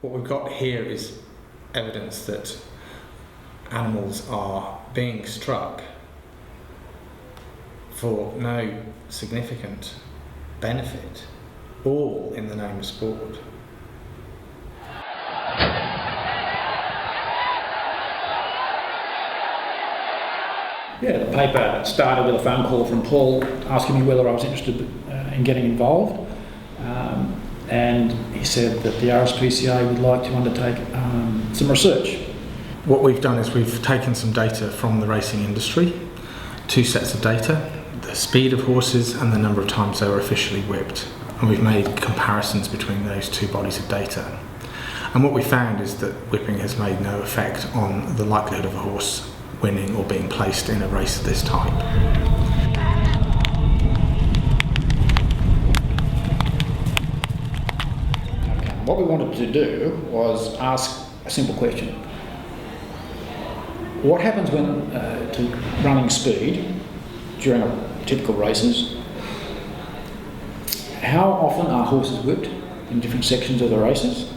What we've got here is evidence that animals are being struck for no significant benefit, all in the name of sport. Yeah, the paper started with a phone call from Paul asking me whether I was interested in getting involved, and he said that the RSPCA would like to undertake some research. What we've done is we've taken some data from the racing industry, two sets of data, the speed of horses and the number of times they were officially whipped, and we've made comparisons between those two bodies of data. And what we found is that whipping has made no effect on the likelihood of a horse winning or being placed in a race of this type. What we wanted to do was ask a simple question. What happens when to running speed during typical races? How often are horses whipped in different sections of the races?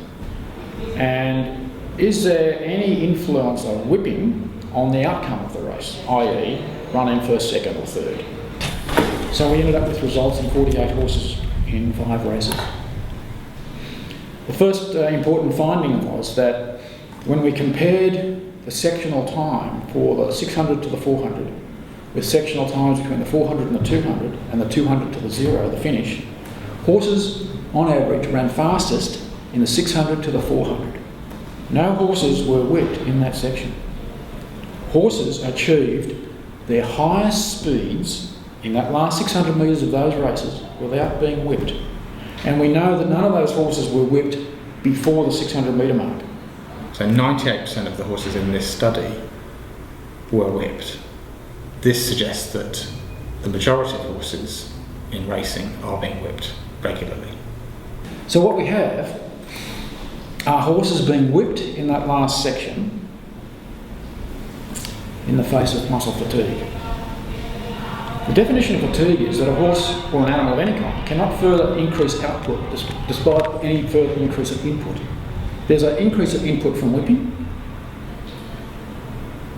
And is there any influence of whipping on the outcome of the race, i.e. running first, second or third? So we ended up with results in 48 horses in 5 races. The first important finding was that when we compared the sectional time for the 600 to the 400 with sectional times between the 400 and the 200 and the 200 to the 0, the finish, horses on average ran fastest in the 600 to the 400. No horses were whipped in that section. Horses achieved their highest speeds in that last 600 metres of those races without being whipped. And we know that none of those horses were whipped before the 600 metre mark. So 98% of the horses in this study were whipped. This suggests that the majority of horses in racing are being whipped regularly. So what we have are horses being whipped in that last section in the face of muscle fatigue. The definition of fatigue is that a horse or an animal of any kind cannot further increase output despite any further increase of input. There's an increase of input from whipping.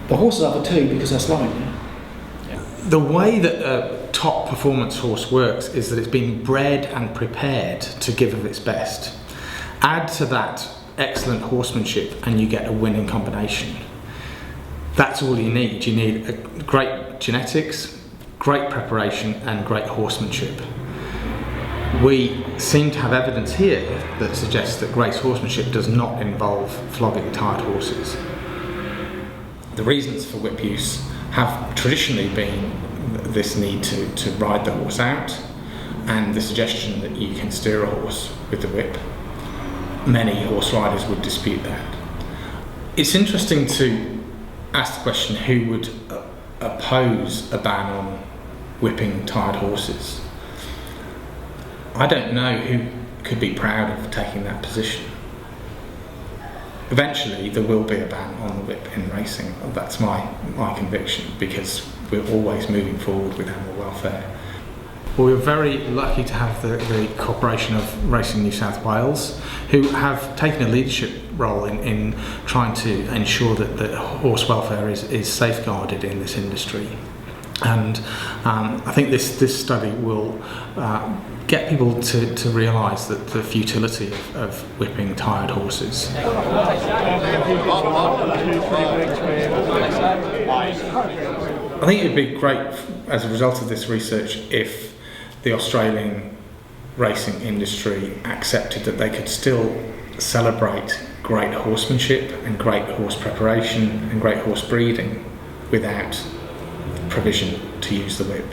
The horses are fatigued because they're slowing down. The way that a top performance horse works is that it's been bred and prepared to give of its best. Add to that excellent horsemanship and you get a winning combination. That's all you need. You need great genetics, great preparation and great horsemanship. We seem to have evidence here that suggests that great horsemanship does not involve flogging tired horses. The reasons for whip use have traditionally been this need to ride the horse out and the suggestion that you can steer a horse with the whip. Many horse riders would dispute that. It's interesting to ask the question who would oppose a ban on whipping tired horses. I don't know who could be proud of taking that position. Eventually there will be a ban on the whip in racing. That's my conviction, because we're always moving forward with animal welfare. Well, we're very lucky to have the cooperation of Racing New South Wales, who have taken a leadership role in trying to ensure that horse welfare is safeguarded in this industry. And I think this study will get people to realise that the futility of whipping tired horses. I think it would be great as a result of this research if the Australian racing industry accepted that they could still celebrate great horsemanship and great horse preparation and great horse breeding without provision to use the whip.